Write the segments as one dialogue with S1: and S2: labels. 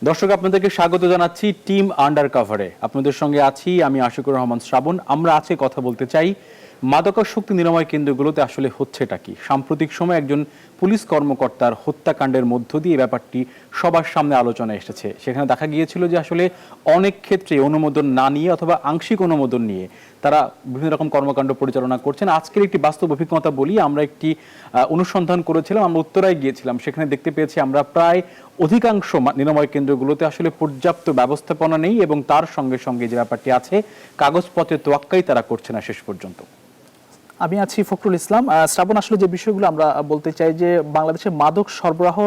S1: দর্শক আপনাদেরকে স্বাগত জানাচ্ছি টিম আন্ডার কভারে। আপনাদের সঙ্গে আছি আমি আশিকুর রহমান শ্রাবণ। আমরা আজকে কথা বলতে চাই মাদকাসক্তি নিরাময় কেন্দ্রগুলোতে আসলে হচ্ছেটা কি। সাম্প্রতিক সময়ে একজন পুলিশ কর্মকর্তার হত্যাকাণ্ডের মধ্য দিয়ে ব্যাপারটি সবার সামনে আলোচনায় এসেছে। সেখানে দেখা গিয়েছিল যে আসলে অনেক ক্ষেত্রে অনুমোদন না নিয়ে অথবা আংশিক অনুমোদন নিয়ে তারা বিভিন্ন রকম কর্মকাণ্ড পরিচালনা করছেন। আজকের একটি বাস্তব অভিজ্ঞতা বলি, আমরা একটি অনুসন্ধান করেছিলাম, আমরা উত্তরায় গিয়েছিলাম। সেখানে দেখতে পেয়েছি আমরা প্রায় অধিকাংশ নিরাময় কেন্দ্রগুলোতে আসলে পর্যাপ্ত ব্যবস্থাপনা নেই এবং তার সঙ্গে সঙ্গে যে ব্যাপারটি আছে কাগজপত্রের তোয়াক্কাই তারা করছে না শেষ পর্যন্ত।
S2: আমি আছি ফখরুল ইসলাম। শ্রাবণ, আসলে যে বিষয়গুলো আমরা বলতে চাই যে বাংলাদেশে মাদক সরবরাহ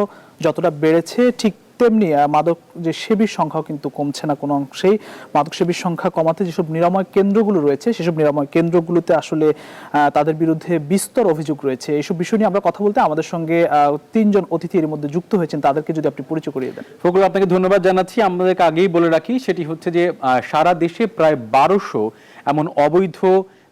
S2: যতটা বেড়েছে ঠিক তেমনি মাদক যে সেবীর সংখ্যাও কিন্তু কমছে না কোনো অংশেই। মাদক সেবীর সংখ্যা কমাতে যেসব নিরাময় কেন্দ্রগুলো রয়েছে সেসব নিরাময় কেন্দ্রগুলোতে আসলে তাদের বিরুদ্ধে বিস্তর অভিযোগ রয়েছে। এইসব বিষয় নিয়ে আমরা কথা বলতে আমাদের সঙ্গে তিনজন অতিথি এর মধ্যে যুক্ত হয়েছেন, তাদেরকে যদি আপনি পরিচয় করিয়ে দেন।
S1: ফখরুল, আপনাকে ধন্যবাদ জানাচ্ছি। আমাদেরকে আগেই বলে রাখি, সেটি হচ্ছে যে সারা দেশে প্রায় 1200 এমন অবৈধ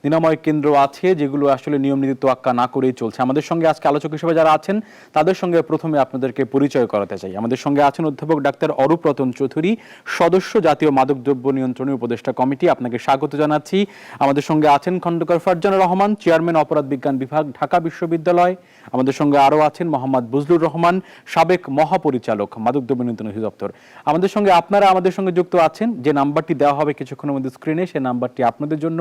S1: নিরাময় কেন্দ্র আছে যেগুলো আসলে নিয়ম নীতি তোয়াক্কা না করেই চলছে। আমাদের সঙ্গে আজকে আলোচক হিসেবে যারা আছেন তাদের সঙ্গে প্রথমে আপনাদেরকে পরিচয় করাতে চাই। আমাদের সঙ্গে আছেন অধ্যাপক ডাক্তার অরূপ রতন চৌধুরী, সদস্য জাতীয় মাদকদ্রব্য নিয়ন্ত্রণী উপদেষ্টা কমিটি, আপনাকে স্বাগত জানাচ্ছি। আমাদের সঙ্গে আছেন খন্দকার ফারজানা রহমান, চেয়ারম্যান অপরাধ বিজ্ঞান বিভাগ, ঢাকা বিশ্ববিদ্যালয়। আমাদের সঙ্গে আরও আছেন মোহাম্মদ বুজলুর রহমান, সাবেক মহাপরিচালক মাদকদ্রব্য নিয়ন্ত্রণ অধিদপ্তর। আমাদের সঙ্গে আপনারা আমাদের সঙ্গে যুক্ত আছেন। যে নাম্বারটি দেওয়া হবে কিছুক্ষণের মধ্যে স্ক্রিনে, সেই নাম্বারটি আপনাদের জন্য।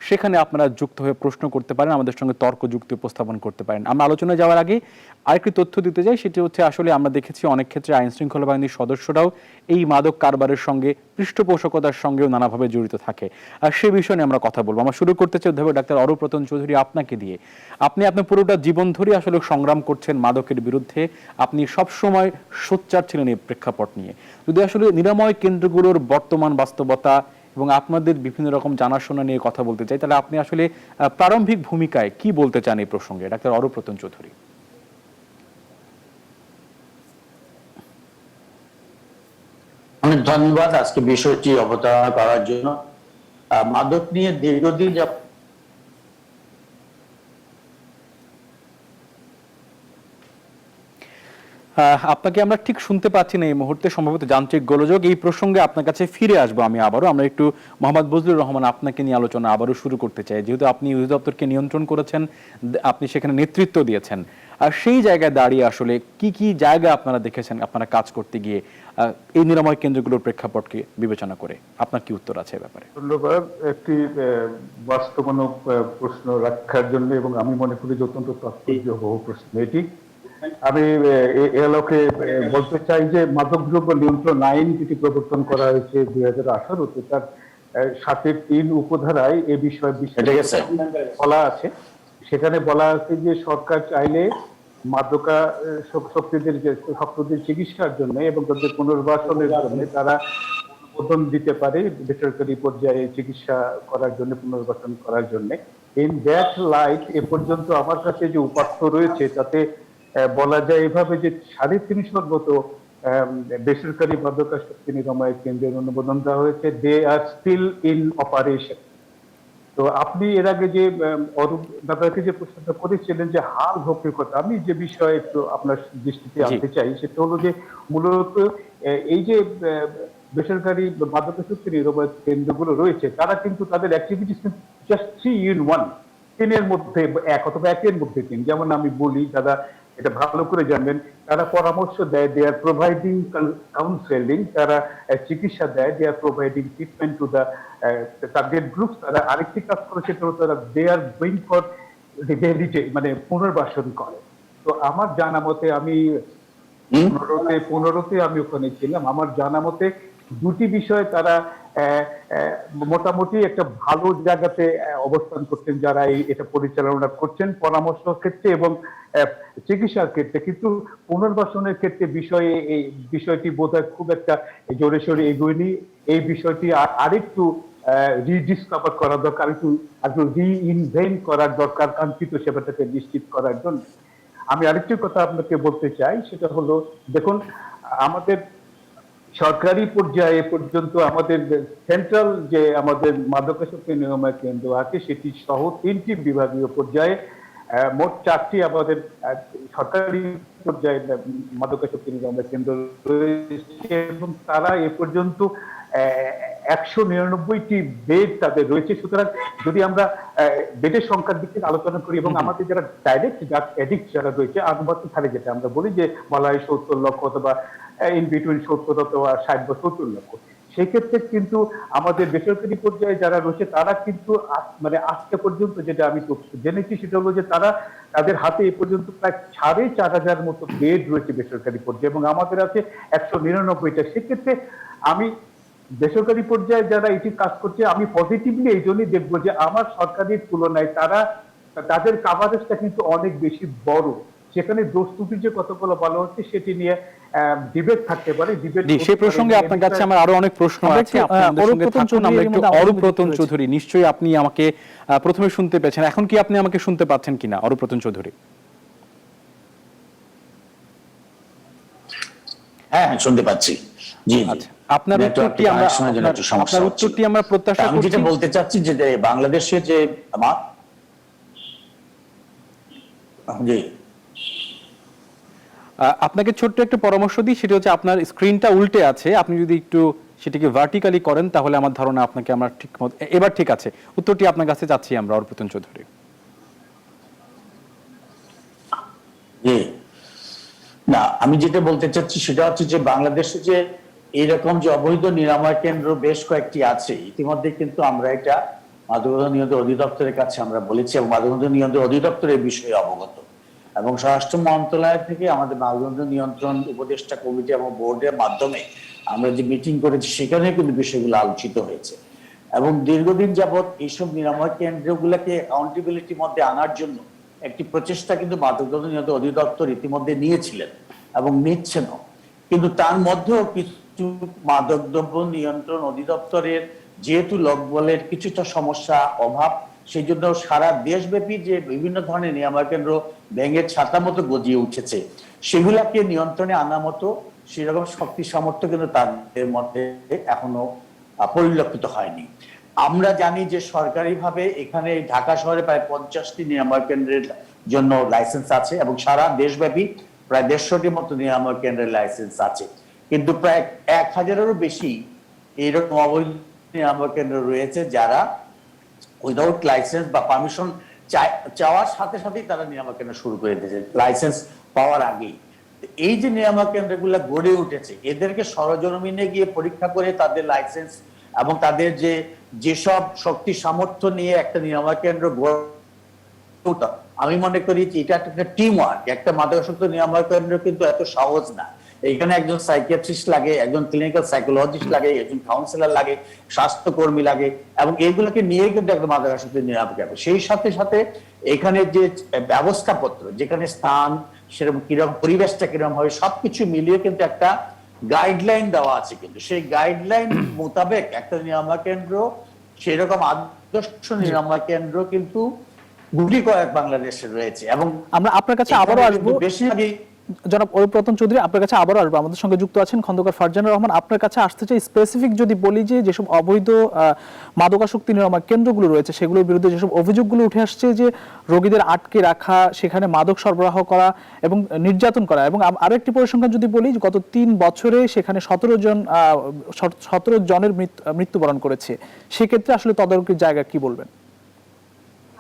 S1: সেখানে আপনারা যুক্ত হয়ে প্রশ্ন করতে পারেন, আমাদের সঙ্গে তর্ক যুক্তি উপস্থাপন করতে পারেন। আমরা আলোচনায় যাওয়ার আগে আরেকটি তথ্য দিতে চাই, সেটি হচ্ছে আসলে আমরা দেখেছি অনেক ক্ষেত্রে আইন শৃঙ্খলা বাহিনীর সদস্যরাও এই মাদক কারবারের সঙ্গে পৃষ্ঠপোষকতার সঙ্গেও নানাভাবে জড়িত থাকে। আর সে বিষয় নিয়ে আমরা কথা বলবো। আমরা শুরু করতে চাই অধ্যাপক ডাক্তার অরূপ রতন চৌধুরী, আপনাকে দিয়ে। আপনি আপনার পুরোটা জীবন ধরে আসলে সংগ্রাম করছেন মাদকের বিরুদ্ধে। আপনি সবসময় সোচ্চার ছিলেন এই প্রেক্ষাপট নিয়ে। যদি আসলে নিরাময় কেন্দ্রগুলোর বর্তমান বাস্তবতা এবং আপনাদের বিভিন্ন রকম জানাশোনা নিয়ে কথা বলতে চাই, তাহলে আপনি আসলে প্রারম্ভিক ভূমিকায় কি বলতে চান এই প্রসঙ্গে, ডাক্তার অরূপ রতন চৌধুরী?
S3: অনেক ধন্যবাদ আজকে বিষয়টি অবতারণা করার জন্য। মাদক নিয়ে দীর্ঘদিন
S1: আপনাকে আমরা ঠিক শুনতে পাচ্ছি না এই মুহূর্তে, সম্ভবত যান্ত্রিক গোলযোগ। এই প্রসঙ্গে আপনার কাছে ফিরে আসবো আমি আবারও। আমরা একটু মোহাম্মদ বুজলুর রহমান, আপনাকে নিয়ে আলোচনা আবারও শুরু করতে চাই। যেহেতু আপনি অধিদপ্তরকে নিয়ন্ত্রণ করেছেন, আপনি সেখানে নেতৃত্ব দিয়েছেন, আর সেই জায়গায় দাঁড়িয়ে আসলে কি কি জায়গা আপনারা দেখেছেন আপনারা কাজ করতে গিয়ে এই নিরাময় কেন্দ্রগুলোর প্রেক্ষাপটকে বিবেচনা করে? আপনার কি উত্তর আছে ব্যাপারে?
S4: ধন্যবাদ একটি বাস্তবমূলক প্রশ্ন রাখার জন্য, এবং আমি মনে করি যে অত্যন্ত তাৎপর্যবহ প্রশ্ন এটি। আমি এলাকে বলতে চাই যে মাদকদ্রব্য নিয়ন্ত্রণ আইন যেটি প্রবর্তন করা হয়েছে 2018-তে, তার 7-3 উপধারায় এ বিষয়ে বলা আছে। সেখানে বলা আছে যে সরকার চাইলে মাদকাসক্তদের চিকিৎসার জন্য এবং তাদের পুনর্বাসনের জন্য তারা অনুমোদন দিতে পারে বেসরকারি পর্যায়ে চিকিৎসা করার জন্য, পুনর্বাসন করার জন্য। ইন দ্যাট লাইট এ পর্যন্ত আমার কাছে যে উপাত্ত রয়েছে তাতে বলা যায় এভাবে যে 350 মতো বেসরকারি মাদকাসক্তি নিরাময় কেন্দ্রের অনুমোদন দেওয়া হয়েছে। দে আর স্টিল ইন অপারেশন। তো আপনি এর আগে যে অরূপ দাদাকে যে প্রশ্নটা করেছিলেন যে হাল ভোগের কথা, আমি যে বিষয়ে একটু আপনার দৃষ্টিতে আনতে চাই সেটা হলো যে মূলত এই যে বেসরকারি মাদকাসক্তি নিরাময় কেন্দ্রগুলো রয়েছে তারা কিন্তু তাদের অ্যাক্টিভিটিস জাস্ট 3 in 1, 3-এর মধ্যে 1 অথবা 1-এর মধ্যে 3। যেমন আমি বলি, দাদা এটা ভালো করে জানবেন, তারা পরামর্শ দেয়, দে আর প্রোভাইডিং কাউন্সেলিং, তারা চিকিৎসা দেয়, they are providing treatment to the target groups. তারা আরেকটি কাজ করে, সেটা হলো তারা দে আর গোয়িং ফর মানে পুনর্বাসন করে। তো আমার জানা মতে, আমি 15-তে আমি ওখানে ছিলাম, আমার জানা মতে দুটি বিষয় তারা মোটামুটি একটা ভালো জায়গাতে অবস্থান করছেন যারা এটা পরিচালনা করছেন পরামর্শ ক্ষেত্রে এবং চিকিৎসার ক্ষেত্রে। কিন্তু পুনর্বাসনের ক্ষেত্রে বিষয়টি বোধহয় খুব একটা জোরে সোরে এগোয়নি। এই বিষয়টি আরেকটু রিডিসকভার করা দরকার, একটু রিইনভেন্ট করার দরকার কাঙ্ক্ষিত সেবাটাকে নিশ্চিত করার জন্য। আমি আরেকটি কথা আপনাকে বলতে চাই, সেটা হলো দেখুন, আমাদের সরকারি পর্যায়ে পর্যন্ত আমাদের সেন্ট্রাল যে আমাদের মাদকাসক্তি নিরাময় কেন্দ্র আছে সেটি সহ 3টি বিভাগীয় পর্যায়ে মোট 4টি আমাদের সরকারি পর্যায়ে মাদকাসক্তি নিরাময় কেন্দ্র রয়েছে এবং তারা এ পর্যন্ত 199টি বেড তাদের রয়েছে। সুতরাং যদি আমরা বেডের সংখ্যার দিক থেকে আলোচনা করি এবং আমাদের যারা ডাইরেক্ট ড্রাগ এডিক্ট যারা রয়েছে আনুপাতিক হারে, যেটা আমরা বলি যে বলা হয় 70 লক্ষ অথবা ইন বিটুইন 70 অথবা 60 বা 70 লক্ষ, সেক্ষেত্রে কিন্তু আমাদের বেসরকারি পর্যায়ে যারা রয়েছে তারা কিন্তু মানে আজকে পর্যন্ত যেটা আমি জেনেছি সেটা হলো যে তারা তাদের হাতে এ পর্যন্ত প্রায় 4,500 মতো বেড রয়েছে বেসরকারি পর্যায়ে এবং আমাদের আছে 199টা। সেক্ষেত্রে আমি বেসরকারি পর্যায়ে যারা এটি কাজ করছে আমি পজিটিভলি এই জন্যই দেখবো যে আমার সরকারের তুলনায় তাদের কাভারেজটা কিন্তু অনেক বেশি বড়। সেখানে দোষ ত্রুটি যে কতগুলো বলা হচ্ছে সেটি নিয়ে ডিবেট থাকতে পারে। ডিবেট
S1: সেই প্রসঙ্গে আপনার কাছে আমার আরো অনেক প্রশ্ন আছে, আপনাদের সঙ্গে থাকুন। আমরা একটু অরূপরতন চৌধুরী, নিশ্চয়ই আপনি আমাকে প্রথমে শুনতে পেয়েছেন, এখন কি আপনি আমাকে শুনতে পাচ্ছেন কিনা অরূপরতন চৌধুরী?
S3: হ্যাঁ, শুনতে পাচ্ছি। জি,
S1: আচ্ছা, আপনার উত্তরটি আমরা প্রত্যাশা
S3: করছি। আমি যেটা বলতে চাচ্ছি যে বাংলাদেশে যে জি,
S1: আপনাকে ছোট্ট একটা পরামর্শ দিই, সেটা হচ্ছে আপনার স্ক্রিনটা উল্টে আছে, আপনি যদি একটু সেটিকে ভার্টিক্যালি করেন তাহলে আমার ধারণা আপনাকে আমরা ঠিক মতো এবার ঠিক আছে। উত্তরটি আপনার কাছে চাচ্ছি আমরা, অরূপরতন চৌধুরী।
S3: জি, না, আমি যেটা বলতে চাচ্ছি সেটা হচ্ছে যে বাংলাদেশে যে এইরকম যে অবৈধ নিরাময় কেন্দ্র বেশ কয়েকটি আছে, ইতিমধ্যে কিন্তু আমরা এটা মাদক নিয়ন্ত্রণ অধিদপ্তরের কাছে আমরা বলেছি এবং মাদক নিয়ন্ত্রণ অধিদপ্তর এই বিষয়ে অবগত এবং স্বরাষ্ট্র মন্ত্রণালয় থেকে আমাদের মাদক নিয়ন্ত্রণ উপদেষ্টা কমিটি এবং বোর্ডের মাধ্যমে আমরা যে মিটিং করেছি সেখানে কিন্তু বিষয়গুলো আলোচিত হয়েছে এবং দীর্ঘদিন যাবৎ এইসব নিরাময় কেন্দ্রগুলোকে অ্যাকাউন্টেবিলিটির মধ্যে আনার জন্য একটি প্রচেষ্টা কিন্তু মাদক নিয়ন্ত্রণ অধিদপ্তর ইতিমধ্যে নিয়েছিলেন এবং নিচ্ছেনও, কিন্তু তার মধ্যেও কিছু মাদকদ্রব্য নিয়ন্ত্রণ অধিদপ্তরের যেহেতু লোকবলের কিছুটা সমস্যা অভাব, সেই জন্য সারা দেশব্যাপী যে বিভিন্ন ধরনের নিরাময় কেন্দ্র ব্যাঙের ছাতা মতো গজিয়ে উঠেছে, সেগুলাকে নিয়ন্ত্রণে আনার মতো সেরকম শক্তি সামর্থ্য কিন্তু তাদের মধ্যে এখনো পরিলক্ষিত হয়নি। আমরা জানি যে সরকারিভাবে এখানে ঢাকা শহরে প্রায় 50টি নিরাময় কেন্দ্রের জন্য লাইসেন্স আছে এবং সারা দেশব্যাপী প্রায় 150টির মতো নিরাময় কেন্দ্রের লাইসেন্স আছে, কিন্তু প্রায় 1000-এরও বেশি এইরকম অবৈধ নিরাময় কেন্দ্র রয়েছে যারা উইদাউট লাইসেন্স বা পারমিশন চাওয়ার সাথে সাথেই তারা নিরাময় কেন্দ্র শুরু করে দিয়েছে লাইসেন্স পাওয়ার আগেই। এই যে নিরাময় কেন্দ্রগুলো গড়ে উঠেছে, এদেরকে সরজমিনে গিয়ে পরীক্ষা করে তাদের লাইসেন্স এবং তাদের যেসব শক্তি সামর্থ্য নিয়ে একটা নিরাময় কেন্দ্র গড়ে, আমি মনে করি যে এটা একটা টিম ওয়ার্ক। একটা মাদকাসক্ত নিরাময় কেন্দ্র কিন্তু এত সহজ না। এখানে একজন সাইকিয়াট্রিস্ট লাগে, একজন ক্লিনিক্যাল সাইকোলজিস্ট লাগে, একজন কাউন্সিলর লাগে, স্বাস্থ্যকর্মী লাগে এবং এইগুলোকে নিয়ে কিন্তু একটা মাদকাসক্ত নিরাময় কেন্দ্র। সেই সাথে সাথে এখানে যে ব্যবস্থাপত্র, যেখানে স্থান সেরকম কিরকম, পরিবেশটা কিরকম হবে, সবকিছু মিলিয়ে কিন্তু একটা গাইডলাইন দেওয়া আছে, কিন্তু সেই গাইডলাইন মোতাবেক একটা নিরাময় কেন্দ্র, সেরকম আদর্শ নিরাময় কেন্দ্র কিন্তু গুটি কয়েক বাংলাদেশে রয়েছে এবং
S2: আমরা আপনার কাছে আবারও আসবো।
S3: বেশিরভাগই
S2: জনাব অরূপরতন চৌধুরী, আপনার কাছে আবারও আসবো। আমাদের সঙ্গে যুক্ত আছেন খন্দকার ফারজানা রহমান। আপনার কাছে আসতে চাই, স্পেসিফিক যদি বলি যে যেসব অবৈধ মাদকাসক্তি নিরাময় কেন্দ্রগুলো রয়েছে সেগুলোর বিরুদ্ধে যেসব অভিযোগগুলো উঠে আসছে, যে রোগীদের আটকে রাখা, সেখানে মাদক সরবরাহ করা এবং নির্যাতন করা, এবং আরো একটি পরিসংখ্যান যদি বলি, গত 3 বছরে সেখানে 17 জনের মৃত্যুবরণ করেছে, সেক্ষেত্রে আসলে তদারকির জায়গা কি বলবেন?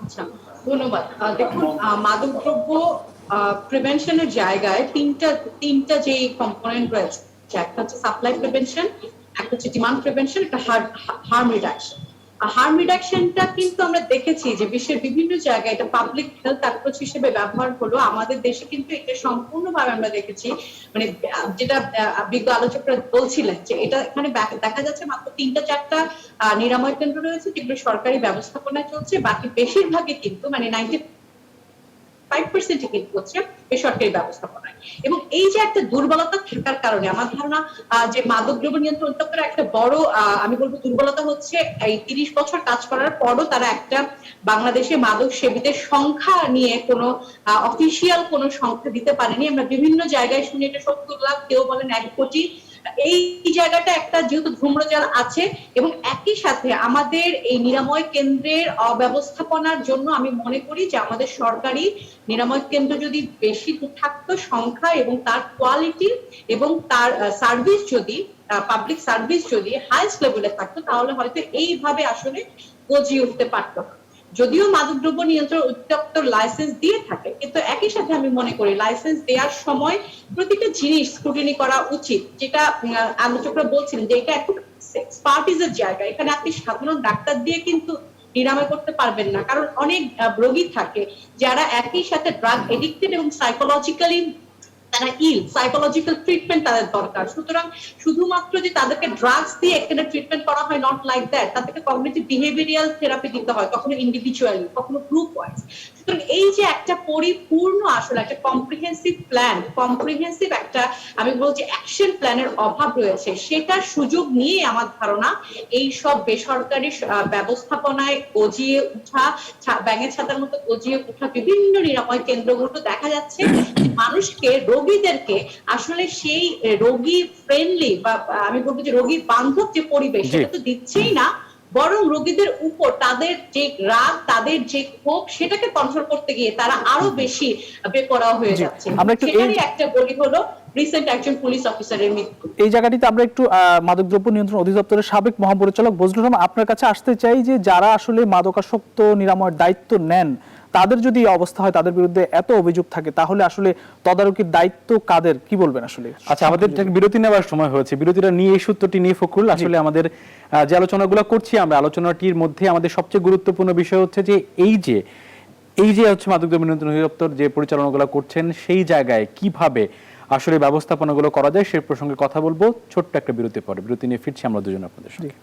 S5: আচ্ছা, ধন্যবাদ। দেখুন, মাদকদ্রব্য প্রিভেনশনের জায়গায় তিনটা যে কম্পোনেন্ট রয়েছে, একটা হচ্ছে সাপ্লাই প্রিভেনশন, একটা হচ্ছে ডিমান্ড প্রিভেনশন, একটা হার্ম রিডাকশন। হার্ম রিডাকশনটা কিন্তু আমরা দেখেছি যে বিশ্বের বিভিন্ন জায়গায় এটা পাবলিক হেলথ অ্যাপ্রোচ হিসেবে ব্যবহার হলো। আমাদের দেশে কিন্তু এটা সম্পূর্ণভাবে আমরা দেখেছি, মানে যেটা বিজ্ঞ আলোচকরা বলছিলেন যে এটা এখানে দেখা যাচ্ছে মাত্র 3-4টা নিরাময় কেন্দ্র রয়েছে যেগুলো সরকারি ব্যবস্থাপনায় চলছে, বাকি বেশিরভাগই কিন্তু মানে 95% কিন্তু হচ্ছে বেসরকারি ব্যবস্থাপনায়। এবং এই যে একটা দুর্বলতা থাকার কারণে আমার ধারণা যে মাদকদ্রব্য নিয়ন্ত্রণ অধিদপ্তরের একটা বড় আমি বলবো দুর্বলতা হচ্ছে এই 30 বছর কাজ করার পরও তারা একটা বাংলাদেশে মাদক সেবীদের সংখ্যা নিয়ে কোনো অফিসিয়াল কোনো সংখ্যা দিতে পারেনি। আমরা বিভিন্ন জায়গায় শুনি এটা 70 লাখ, কেউ বলেন 1 কোটি, এই জায়গাটা একটা যেহেতু ধূম্রজাল আছে এবং একই সাথে আমাদের এই নিরাময় কেন্দ্রের অব্যবস্থাপনার জন্য আমি মনে করি যে আমাদের সরকারি নিরাময় কেন্দ্র যদি বেশি থাকতো সংখ্যা এবং তার কোয়ালিটি এবং তার সার্ভিস যদি পাবলিক সার্ভিস যদি হাইস্ট লেভেলে থাকতো তাহলে হয়তো এইভাবে আসলে গজিয়ে উঠতে পারতো। যদিও মাদকদ্রব্য নিয়ন্ত্রণ অধিদপ্তর লাইসেন্স দিয়ে থাকে, কিন্তু একই সাথে আমি মনে করি লাইসেন্স দেওয়ার সময় প্রতিটা জিনিস স্ক্রুটিনি করা উচিত। যেটা আলোচকরা বলছিলেন যে এটা একটা এক্সপার্টিজের জায়গা, এখানে আপনি সাধারণ ডাক্তার দিয়ে কিন্তু নিরাময় করতে পারবেন না, কারণ অনেক রোগী থাকে যারা একই সাথে ড্রাগ এডিক্টেড এবং সাইকোলজিক্যালি তারা সাইকোলজিক্যাল ট্রিটমেন্ট তাদের দরকার। সুতরাং শুধুমাত্র যে তাদেরকে ড্রাগস দিয়ে এখানে ট্রিটমেন্ট করা হয়, নট লাইক দ্যাট, তাদেরকে কগনিটিভ বিহেভিয়ারাল থেরাপি দিতে হয়, কখনো ইন্ডিভিজুয়ালি, কখনো গ্রুপ ওয়াইজ। সুতরাং এই যে একটা পরিপূর্ণ আসলে একটা কম্প্রিহেন্সিভ প্ল্যান, কম্প্রিহেন্সিভ একটা আমি বলছি অ্যাকশন প্ল্যানের অভাব রয়েছে, সেটার সুযোগ নিয়ে আমার ধারণা এই সব বেসরকারি ব্যবস্থাপনায় গজিয়ে উঠা, ব্যাঙের ছাতার মতো গজিয়ে উঠা বিভিন্ন নিরাময় কেন্দ্রগুলো দেখা যাচ্ছে মানুষকে, রোগীদেরকে আসলে সেই রোগী ফ্রেন্ডলি বা আমি বলবো যে রোগী বান্ধব যে পরিবেশ সেটা তো দিচ্ছেই না, বরং রোগীদের উপর তাদের যে রাগ, তাদের যে ক্ষোভ, সেটাকে কন্ট্রোল করতে গিয়ে তারা আরো বেশি বেপরোয়া হয়ে যাচ্ছে। সেটারই একটা বলি হলো রিসেন্ট একজন পুলিশ অফিসারের মৃত্যু।
S2: এই জায়গাটিতে আমরা একটু মাদকদ্রব্য নিয়ন্ত্রণ অধিদপ্তরের সাবেক মহাপরিচালক বজলুর রহমান আপনার কাছে আসতে চাই যে যারা আসলে মাদকাসক্ত নিরাময়ের দায়িত্ব নেন তাদের যদি এই অবস্থা হয়, তাদের বিরুদ্ধে এত অভিযোগ থাকে, তাহলে আসলে তদারকির দায়িত্ব কাদের, কি বলবেন আসলে?
S1: আচ্ছা, আমাদের বিরতি নেওয়ার সময় হয়েছে, বিরতিটা নিয়ে এই সূত্রটি নিয়ে ফখরুল আসলে আমাদের যে আলোচনাগুলো করছি আমরা, আলোচনাটির মধ্যে আমাদের সবচেয়ে গুরুত্বপূর্ণ বিষয় হচ্ছে যে এই যে হচ্ছে মাদকদ্রব্য নিয়ন্ত্রণ অধিদপ্তর যে পরিচালনাগুলো করছেন সেই জায়গায় কিভাবে আসলে ব্যবস্থাপনাগুলো করা যায় সেই প্রসঙ্গে কথা বলবো ছোট্ট একটা বিরতির পরে। বিরতি নিয়ে ফিরছি আমরা দুজন আপনাদের সঙ্গে।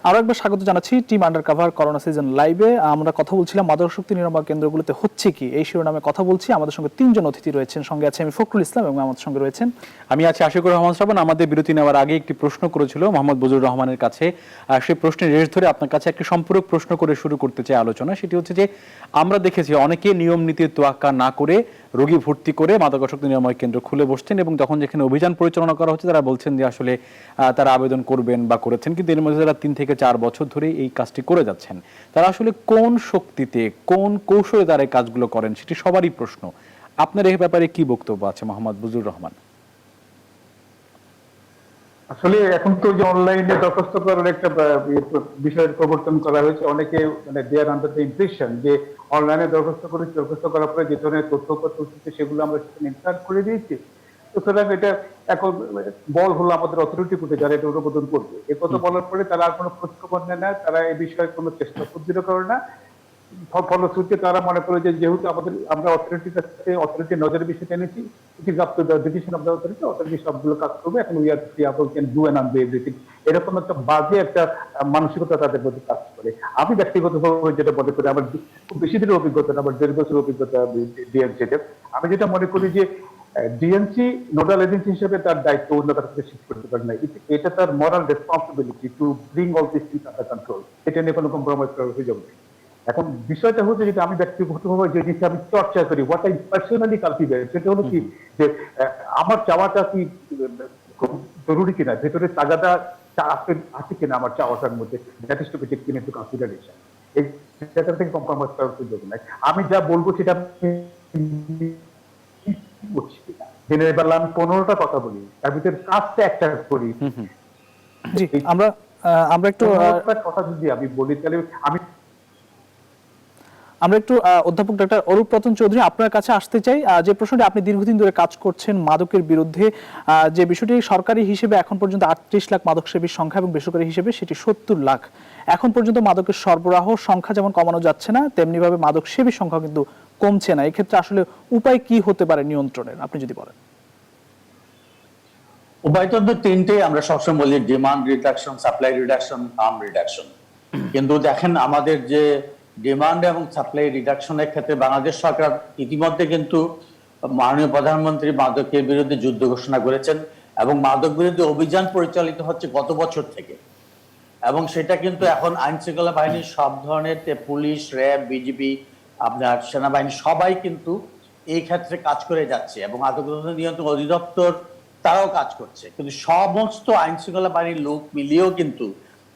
S2: আরো একবার স্বাগত জানাচ্ছি টিম আন্ডারকভার করোনা সিজন লাইভে। আমরা কথা বলছিলাম মাদকাসক্তি নিরাময় কেন্দ্রগুলোতে হচ্ছে কি, এই শিরোনামে কথা বলছি। আমাদের সঙ্গে তিনজন অতিথি রয়েছেন, সঙ্গে আছে আমি ফখরুল ইসলাম এবং আমাদের সঙ্গে রয়েছেন
S1: আমি আছি আশিকুর রহমান শ্রাবণ। আমাদের বিরতি নেওয়ার আগে একটি প্রশ্ন করেছিল মোহাম্মদ বজলুর রহমানের কাছে, সেই প্রশ্নের রেশ ধরে আপনার কাছে একটি সম্পূরক প্রশ্ন করে শুরু করতে চাই আলোচনা। সেটি হচ্ছে যে আমরা দেখেছি অনেকে নিয়ম নীতির তোয়াক্কা না করে রোগী ভর্তি করে মাদকাসক্তি নিরাময় কেন্দ্র খুলে বসছেন এবং তখন যেখানে অভিযান পরিচালনা করা হচ্ছে তারা বলছেন যে আসলে তারা আবেদন করবেন বা করেছেন, কিন্তু এর মধ্যে তারা 3 থেকে 4 বছর ধরে এই কাজটি করে যাচ্ছেন। তারা আসলে কোন শক্তিতে, কোন কৌশলে তারা এই কাজগুলো করেন, সেটি সবারই প্রশ্ন। আপনার এই ব্যাপারে কি বক্তব্য আছে মোহাম্মদ বজলুর রহমান?
S4: আসলে এখন তো যে অনলাইনে দরখাস্ত করার একটা বিষয়ের প্রবর্তন করা হয়েছে, অনেকে মানে দেয়ার আন্ডার দ্য ইমপ্রেশন যে অনলাইনে দরখাস্ত করার পরে যে ধরনের তথ্যপত্র সেগুলো আমরা সেখানে ইনসার্ট করে দিয়েছি, সুতরাং এটা এখন বল হলো আমাদের অথরিটি কোর্টে, যারা এটা অনুমোদন করবে। এ কথা বলার পরে তারা আর কোনো খোঁজখবর নেয় না, তারা এই বিষয়ে কোনো চেষ্টা সুদৃঢ় করে না। ফলশ্রুতিতে তারা মনে করে যে যেহেতু আমরা অথরিটির কাছে অথরিটির নজরে বিষয়টা এনেছি, it is up to the decision of the authority, authority সবগুলো কাজ করবে, এখন উই আর ফ্রি, আপনি can do and undo everything, এরকম একটা বাজে একটা মানসিকতা তাদের মধ্যে কাজ করে। আমি ব্যক্তিগতভাবে যেটা মনে করি, আমার খুব বেশি দিনের অভিজ্ঞতা না, আমার 1.5 বছরের অভিজ্ঞতা ডিএনসিতে, আমি যেটা মনে করি যে ডিএনসি নোডাল এজেন্সি হিসেবে তার দায়িত্ব অন্য কারো কাছে শিফট করতে পারে না। এটা তার moral responsibility to bring all this things under control. এটা নিয়ে কোনো কম্প্রোমাইজ করা হয়ে যাবে। এখন বিষয়টা হচ্ছে যেটা আমি ব্যক্তিগতভাবে যে জিনিসটা আমি চর্চা করি, হোয়াট আই পার্সোনালি কালটিভেট, সেটা হলো কি যে আমার চাওয়াটা কি জরুরি কিনা, ভেতরে তাগাদা আছে কিনা আমার চাওয়াটার মধ্যে, that is to be taken into consideration. এই জায়গা থেকে কম্প্রোমাইজ করার সুযোগ নাই। আমি যা বলবো সেটা দিনের বেলা আমি 15টা কথা বলি, তার ভিতরে কাজটা একটা করি।
S2: জি, আমরা একটু
S4: কথা যদি আমি বলি তাহলে
S2: আমরা একটু অধ্যাপক ডক্টর অরূপ রতন চৌধুরী আপনার কাছে আসতে চাই। যে প্রশ্নটি আপনি দীর্ঘদিন ধরে কাজ করছেন মাদকের বিরুদ্ধে, যে বিষয়টি সরকারি হিসেবে এখন পর্যন্ত 38 লাখ মাদক সেবীর সংখ্যা এবং বেসরকারি হিসেবে সেটি 70 লাখ। এখন পর্যন্ত মাদকের সরবরাহ সংখ্যা যেমন কমানো যাচ্ছে না, তেমনি ভাবে মাদক সেবীর সংখ্যা কিন্তু কমছে না। এক্ষেত্রে আসলে উপায় কি হতে পারে নিয়ন্ত্রণের, আপনি যদি বলেন?
S3: উপায় তো 3টেই আমরা সবসময় বলি, demand reduction, supply reduction, harm reduction. কিন্তু দেখেন আমাদের যে ডিমান্ড এবং সাপ্লাই রিডাকশনের ক্ষেত্রে বাংলাদেশ সরকার ইতিমধ্যে কিন্তু মাননীয় প্রধানমন্ত্রী মাদকের বিরুদ্ধে যুদ্ধ ঘোষণা করেছেন এবং মাদক বিরোধী অভিযান পরিচালিত হচ্ছে গত বছর থেকে, এবং সেটা কিন্তু এখন আইন শৃঙ্খলা বাহিনীর সব ধরনের পুলিশ, র্যাব, বিজিবি, আপনার সেনাবাহিনী সবাই কিন্তু এই ক্ষেত্রে কাজ করে যাচ্ছে, এবং মাদক নিয়ন্ত্রণ অধিদপ্তর তারাও কাজ করছে, কিন্তু সমস্ত আইন শৃঙ্খলা বাহিনীর লোক মিলিয়েও কিন্তু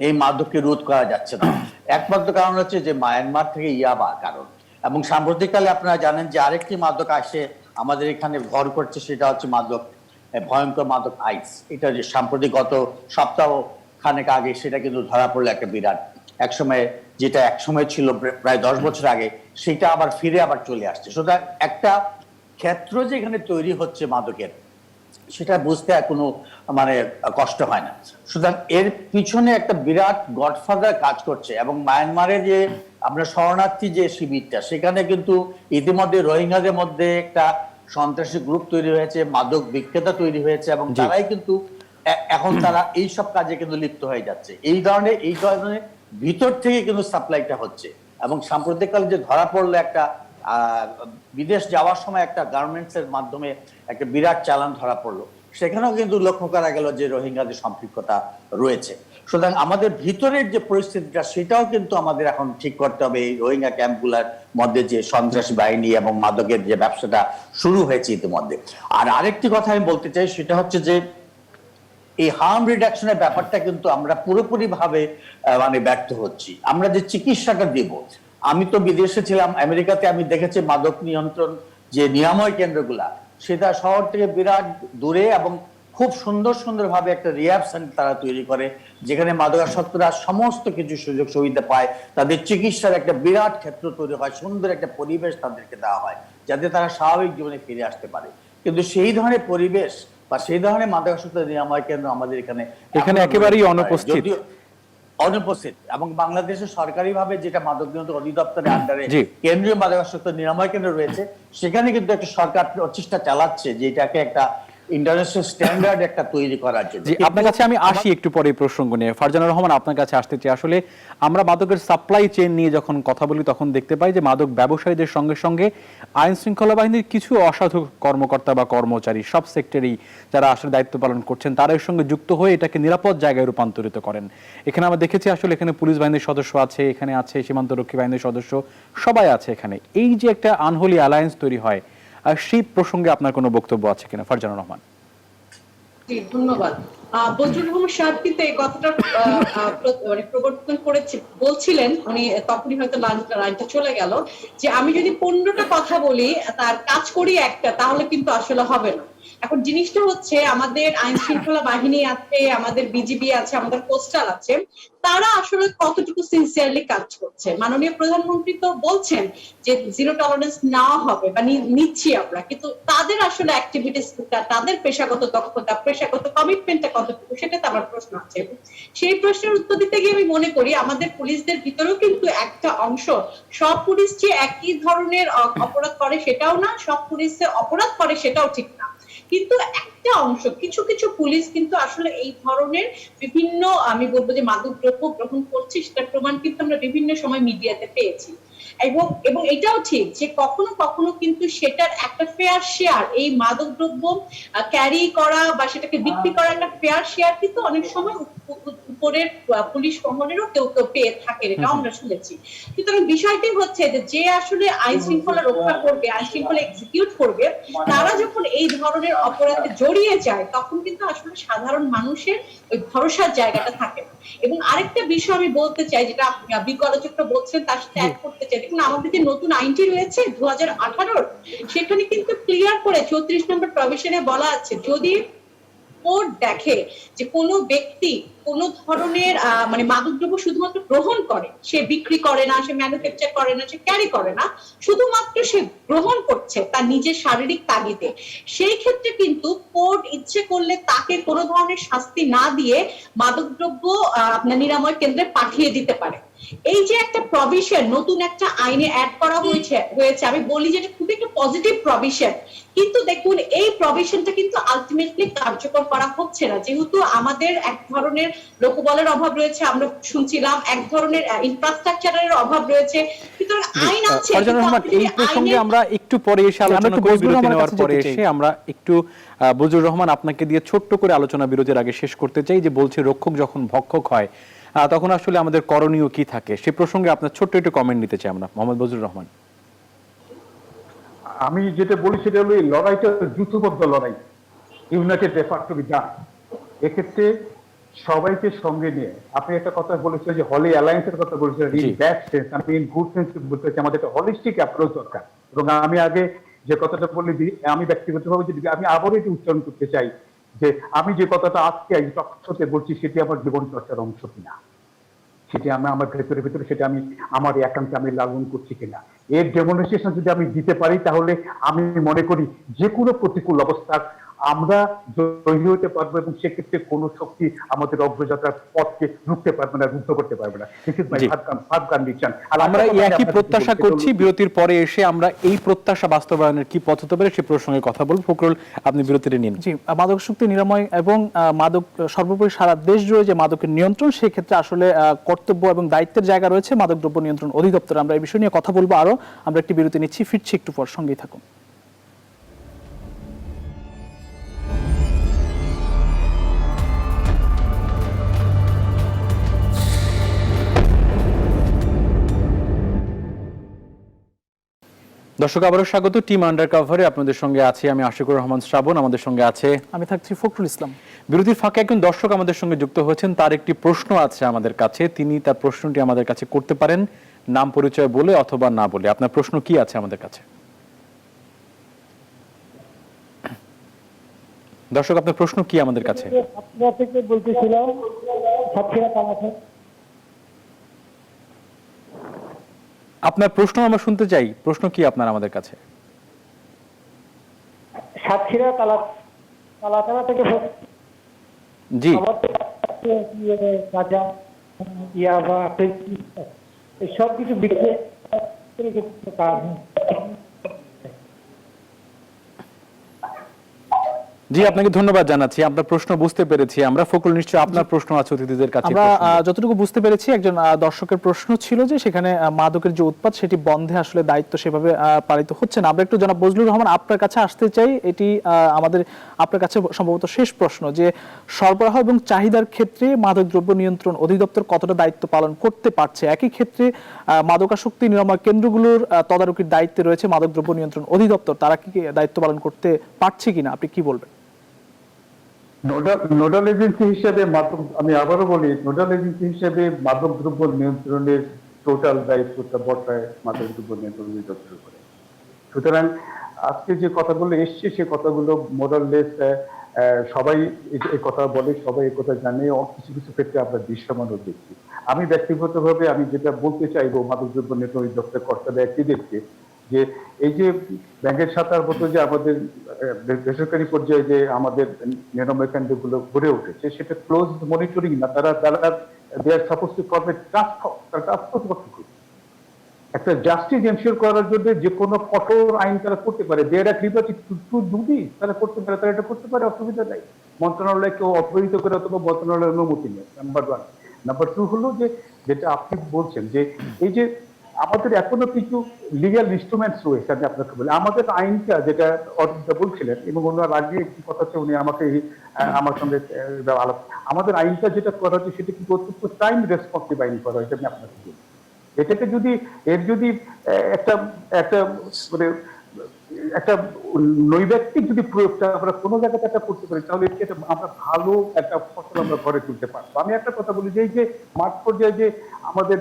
S3: এই মাদককে রোধ করা যাচ্ছে না। একমাত্র কারণ হচ্ছে যে মায়ানমার থেকে ইয়াবা কারণ, এবং সাম্প্রতিককালে আপনারা জানেন যে আরেকটি মাদক আসে আমাদের এখানে ভর করছে, সেটা হচ্ছে মাদক, ভয়ঙ্কর মাদক আইস। এটা যে সাম্প্রতিক গত সপ্তাহ খানেক আগে সেটা কিন্তু ধরা পড়লো একটা বিরাট, যেটা একসময় ছিল প্রায় 10 বছর আগে, সেটা আবার ফিরে আবার চলে আসছে। সুতরাং একটা ক্ষেত্র যেখানে তৈরি হচ্ছে মাদকের, সেটা বুঝতে কোনো কষ্ট হয় না। সুতরাং এর পিছনে একটা বিরাট গডফাদার কাজ করছে, এবং মায়ানমারে যে আমরা শরণার্থী যে শিবিরটা, সেখানে কিন্তু ইতিমধ্যে রোহিঙ্গাদের মধ্যে একটা সন্ত্রাসী গ্রুপ তৈরি হয়েছে, মাদক বিক্রেতা তৈরি হয়েছে, এবং তারাই কিন্তু এখন তারা এইসব কাজে কিন্তু লিপ্ত হয়ে যাচ্ছে। এই ধরনের ভিতর থেকে কিন্তু সাপ্লাইটা হচ্ছে, এবং সাম্প্রতিককালে যে ধরা পড়লো একটা বিদেশ যাওয়ার সময় একটা গার্মেন্টস এর মাধ্যমে একটা বিরাট চালান ধরা পড়লো, সেখানেও কিন্তু লক্ষ্য করা গেল যে রোহিঙ্গাদের সম্পৃক্ততা রয়েছে। সুতরাং আমাদের ভিতরের যে পরিস্থিতিটা, সেটাও কিন্তু আমাদের এখন ঠিক করতে হবে। এই রোহিঙ্গা ক্যাম্পগুলোর মধ্যে যে সন্ত্রাসী বাহিনী এবং মাদকের যে ব্যবসাটা শুরু হয়েছে ইতিমধ্যে। আর আরেকটি কথা আমি বলতে চাই, সেটা হচ্ছে যে এই হার্ম রিডাকশনের ব্যাপারটা কিন্তু আমরা পুরোপুরি ভাবে ব্যর্থ হচ্ছি। আমরা যে চিকিৎসাটা দেব, আমি তো বিদেশে ছিলাম, আমেরিকাতে আমি দেখেছি মাদক নিয়ন্ত্রণ যে নিরাময় কেন্দ্রগুলা, সেটা শহর থেকে বিরাট দূরে, এবং খুব সুন্দর ভাবে একটা রিহ্যাব সেন্টার তারা তৈরি করে, যেখানে মাদকাসক্তরা সমস্ত কিছু সুযোগ সুবিধা পায়, তাদের চিকিৎসার একটা বিরাট ক্ষেত্র তৈরি হয়, সুন্দর একটা পরিবেশ তাদেরকে দেওয়া হয়, যাতে তারা স্বাভাবিক জীবনে ফিরে আসতে পারে। কিন্তু সেই ধরনের পরিবেশ বা সেই ধরনের মাদকাসক্ত নিরাময় কেন্দ্র আমাদের এখানে
S1: একেবারেই অনুপস্থিত,
S3: এবং বাংলাদেশের সরকারিভাবে যেটা মাদক নিয়ন্ত্রণ অধিদপ্তরের আন্ডারে কেন্দ্রীয় মাদকাসক্ত নিরাময় কেন্দ্র রয়েছে, সেখানে কিন্তু একটা সরকার প্রচেষ্টা চালাচ্ছে যে এটাকে একটা ইন্টারন্যাশনাল স্ট্যান্ডার্ড একটা তৈরি করার জন্য।
S1: আপনার কাছে আমি আসি একটু পরে এই প্রসঙ্গ নিয়ে। ফারজানা রহমান, আপনার কাছে আসতে চাই। আসলে আমরা মাদকের সাপ্লাই চেইন নিয়ে যখন কথা বলি, তখন দেখতে পাই যে মাদক ব্যবসায়ীদের সঙ্গে সঙ্গে আইন শৃঙ্খলা বাহিনীর কিছু অসাধু কর্মকর্তা বা কর্মচারী সব সেক্টরেই যারা আসলে দায়িত্ব পালন করছেন, তারা এর সঙ্গে যুক্ত হয়ে এটাকে নিরাপদ জায়গায় রূপান্তরিত করেন। এখানে আমরা দেখেছি আসলে এখানে পুলিশ বাহিনীর সদস্য আছে, এখানে আছে সীমান্তরক্ষী বাহিনীর সদস্য, সবাই আছে এখানে। এই যে একটা আনহোলি অ্যালায়েন্স তৈরি হয়, আর সেই প্রসঙ্গে আপনার কোনো বক্তব্য আছে কিনা ফারজানা রহমান?
S5: জি, ধন্যবাদ। বজরুল রহমান সাহেব কিন্তু এই কথাটা প্রবর্তন করেছে, বলছিলেন উনি, তখনই হয়তো লাইনটা চলে গেল, যে আমি যদি 15টা কথা বলি তার কাজ করি একটা, তাহলে কিন্তু আসলে হবে না। এখন জিনিসটা হচ্ছে, আমাদের আইন শৃঙ্খলা বাহিনী আছে, আমাদের বিজিবি আছে, আমাদের কোস্টাল আছে, তারা আসলে কতটুকু সিনসিয়ারলি কাজ করছে। মাননীয় প্রধানমন্ত্রী তো বলছেন যে জিরো টলারেন্স নেওয়া হবে বা নিচ্ছি আমরা, কিন্তু তাদের আসলে অ্যাক্টিভিটিস, তাদের পেশাগত দক্ষতা, পেশাগত কমিটমেন্টটা কতটুকু, সেটা তো আমার প্রশ্ন আছে। সেই প্রশ্নের উত্তর দিতে গিয়ে আমি মনে করি আমাদের পুলিশদের ভিতরেও কিন্তু একটা অংশ, সব পুলিশ যে একই ধরনের অপরাধ করে সেটাও না, সব পুলিশ যে অপরাধ করে সেটাও ঠিক না, কিন্তু একটা অংশ, কিছু কিছু পুলিশ কিন্তু আসলে এই ধরনের বিভিন্ন, আমি বলবো যে মাদক দ্রব্য গ্রহণ করছে, সেটার প্রমাণ কিন্তু আমরা বিভিন্ন সময় মিডিয়াতে পেয়েছি। এবং এটাও ঠিক যে কখনো কখনো কিন্তু সেটার একটা ফেয়ার শেয়ার, এই মাদক দ্রব্য ক্যারি করা বা সেটাকে বিক্রি করা একটা ফেয়ার শেয়ার কিন্তু অনেক সময় উপরের পুলিশ মহলেরও কেউ কেউ পেয়ে থাকে, এটা আমরা শুনেছি। সুতরাং বিষয়টি হচ্ছে যে আসলে আইন শৃঙ্খলা রক্ষা করবে, আইন শৃঙ্খলা এক্সিকিউট করবে, তারা যখন এই ধরনের অপরাধে জড়িয়ে যায়, তখন কিন্তু আসলে সাধারণ মানুষের ওই ভরসার জায়গাটা থাকে না। এবং আরেকটা বিষয় আমি বলতে চাই, যেটা বিজ্ঞ আলোচকরা বলছেন, তার সাথে অ্যাড করতে চাই। দেখুন, আমাদের যে নতুন আইনটি রয়েছে 2018, সেখানে কিন্তু ক্লিয়ার করে 34 নম্বর প্রভিশনে বলা আছে, যদি কোর্ট দেখে যে কোনো ব্যক্তি কোন ধরনের মাদকদ্রব্য শুধুমাত্র গ্রহণ করে, সে বিক্রি করে না, সে ম্যানুফ্যাকচার করে না, সে ক্যারি করে না, শুধুমাত্র সে গ্রহণ করছে তার নিজের শারীরিক তাগিদে, সেই ক্ষেত্রে কিন্তু কোর্ট ইচ্ছে করলে তাকে কোনো ধরনের শাস্তি না দিয়ে মাদকদ্রব্য আপনার নিরাময় কেন্দ্রে পাঠিয়ে দিতে পারে। এই যে একটা প্রভিশন নতুন একটা আইনে অ্যাড করা হয়েছে, আমি বলি যে এটা খুব একটা পজিটিভ প্রভিশন, কিন্তু দেখুন এই প্রভিশনটা কিন্তু আলটিমেটলি কার্যকর করা হচ্ছে না, যেহেতু আমাদের এক ধরনের লোকবলের অভাব রয়েছে, আমরা শুনছিলাম এক ধরনের ইনফ্রাস্ট্রাকচারের অভাব রয়েছে। সুতরাং আইন আছে,
S1: ফারজানা রহমান, এই প্রসঙ্গে আমরা একটু পরে এসে আলোচনা করব, বিরতি নেওয়ার পরে এসে আমরা একটু বজলুর রহমান আপনাকে দিয়ে ছোট্ট করে আলোচনা বিরতির আগে শেষ করতে চাই, যে বলছে রক্ষক যখন ভক্ষক হয় তখন আসলে আমাদের করণীয় কি থাকে, সে প্রসঙ্গে আপনার ছোট্ট একটু কমেন্ট নিতে চাই আমরা। মোহাম্মদ বজলুর রহমান।
S4: আমি যেটা বলি সেটা হলো এই লড়াইটা যুদ্ধবদ্ধ লড়াই, united effort to be done. এক্ষেত্রে সবাইকে সঙ্গে নিয়ে আপনি একটা কথা বলেছিলেন যে হলি অ্যালায়েন্সের কথা বলেছিলেন, ইন ব্যাড সেন্স, আমি ইন গুড সেন্স বলতে চাই আমাদের একটা হলিস্টিক অ্যাপ্রোচ দরকার। এবং আমি আগে যে কথাটা বলে দিই, আমি ব্যক্তিগতভাবে যদি আমি আবারও এটি উচ্চারণ করতে চাই যে আমি যে কথাটা আজকে এই টকশোতে বলছি সেটি আমার জীবন চর্চার অংশ কিনা, সেটি আমি আমার ভেতরে সেটা আমি আমার একান্তে আমি লালন করছি কিনা, এর ডেমনস্ট্রেশন যদি আমি দিতে পারি তাহলে আমি মনে করি যে কোনো প্রতিকূল অবস্থার আমরা জয়ী হতে পারবো এবং সেক্ষেত্রে কোনো শক্তি আমাদের অগ্রযাত্রার পথকে রুখতে পারবে না, রুদ্ধ করতে পারবে না।
S1: আমরা একই প্রত্যাশা করছি। বিরতির পরে এসে আমরা এই প্রত্যাশা বাস্তবায়নের কি পথ হতে পারে সে প্রসঙ্গে কথা বলবো। ফখরুল, আপনি বিরতিতে নিন।
S2: জি, মাদকাসক্তি নিরাময় এবং মাদক সর্বোপরি সারা দেশ জুড়ে যে মাদকের নিয়ন্ত্রণ, সেই ক্ষেত্রে আসলে কর্তব্য এবং দায়িত্বের জায়গা রয়েছে মাদক দ্রব্য নিয়ন্ত্রণ অধিদপ্তর। আমরা এই বিষয় নিয়ে কথা বলবো আরো। আমরা একটি বিরতি নিচ্ছি, ফিরছি একটু পর, সঙ্গেই থাকুন।
S1: দর্শক, আবারও স্বাগত টিম আন্ডার কভারে। আপনাদের সঙ্গে আছি আমি আশিকুর রহমান শ্রাবণ, আমাদের সঙ্গে আছে
S2: আমি থাকছি ফখরুল ইসলাম।
S1: বিরতির ফাঁকে একজন দর্শক আমাদের সঙ্গে যুক্ত হয়েছেন, তার একটি প্রশ্ন আছে আমাদের কাছে, তিনি তার প্রশ্নটি আমাদের কাছে করতে পারেন নাম পরিচয় বলে অথবা না বলে। আপনার প্রশ্ন কি আছে আমাদের কাছে? দর্শক, আপনার প্রশ্ন কি আমাদের কাছে?
S6: বলতেছিলাম
S1: আপনার প্রশ্ন আমরা শুনতে চাই, প্রশ্ন কি আপনার আমাদের কাছে?
S6: সাতক্ষীরা কালাকানা থেকে
S1: জি,
S6: কাজা ইয়াবা সব কিছু বিক্রি
S1: জি, আপনাকে ধন্যবাদ জানাচ্ছি। আপনার প্রশ্ন বুঝতে পেরেছি আমরা। ফখরুল, নিশ্চয়ই আপনার প্রশ্ন আছে অতিথিদের কাছে।
S2: আমরা যতটুকু বুঝতে পেরেছি, একজন দর্শকের প্রশ্ন ছিল যে সেখানে মাদকের যে উৎপাদ সেটি বন্ধে আসলে দায়িত্ব সেভাবে পালিত হচ্ছে না। আমরা একটু জনাব বজলুর রহমান আপনার কাছে আসতে চাই। এটি আমাদের আপনার কাছে সম্ভবত শেষ প্রশ্ন, যে সরবরাহ এবং চাহিদার ক্ষেত্রে মাদক দ্রব্য নিয়ন্ত্রণ অধিদপ্তর কতটা দায়িত্ব পালন করতে পারছে? একই ক্ষেত্রে মাদকাসক্তি নিরাময় কেন্দ্রগুলোর তদারকির দায়িত্বে রয়েছে মাদক দ্রব্য নিয়ন্ত্রণ অধিদপ্তর, তারা কি দায়িত্ব পালন করতে পারছে কিনা, আপনি কি বলবেন?
S4: নোডাল এজেন্সি হিসেবে আমি আবারও বলি, নোডাল এজেন্সি হিসেবে মাদক দ্রব্য নিয়ন্ত্রণের টোটাল দায়িত্বটা বর্তায় মাদক দ্রব্য নিয়ন্ত্রণ অধিদপ্তরের উপরে। সুতরাং আজকে যে কথাগুলো এসছে সে কথাগুলো মোরাললেস সবাই এই কথা বলে, সবাই এই কথা জানে, কিছু কিছু ক্ষেত্রে আমরা দৃশ্যমানও দেখছি। আমি ব্যক্তিগতভাবে আমি যেটা বলতে চাইবো মাদক দ্রব্য নিয়ন্ত্রণ অধিদপ্তরের কর্তা ব্যক্তিদেরকে, যে এই যে ব্যাংকের সাতার মতো যে আমাদের বেসরকারি পর্যায়ে যে আমাদের নিরাময় কেন্দ্রগুলো গড়ে উঠেছে, সেটা ক্লোজ মনিটরিং না, তারা they are suppose to form a task force গঠন করবে একটা জাস্টিস এনশিওর করার জন্য যে কোনো কঠোর আইন তারা করতে পারে। দে আর লিবার্টি টু ডু দিস, তারা করতে পারে, তারা এটা করতে পারে, অসুবিধা নাই। মন্ত্রণালয়কে অপহৃত করে অথবা মন্ত্রণালয়ের অনুমতি নেই, নাম্বার 1। নাম্বার 2 হলো যে যেটা আপনি বলছেন যে এই যে আমাদের এখনো কিছু লিগ্যাল ইনস্ট্রুমেন্টস রয়েছে। আমি আপনাকে বলি, আমাদের আইনটা যেটা অর্জুনদা বলছিলেন এবং ওনার আগে একটি কথা হচ্ছে উনি আমাকে আমার সঙ্গে আলাপ, আমাদের আইনটা যেটা করা হচ্ছে সেটা কিন্তু অত্যন্ত টাইম রেসপন্সিভ আইন করা হয়েছে। আমি আপনাকে বলি, এটাকে যদি যদি একটা একটা মানে একটা নৈব্যক্তিক যদি প্রয়োগটা আমরা কোনো জায়গাতে একটা করতে পারি, তাহলে এটা আমরা ভালো একটা ফসল আমরা ঘরে তুলতে পারবো। আমি একটা কথা বলি যে এই যে মাঠ পর্যায়ে যে আমাদের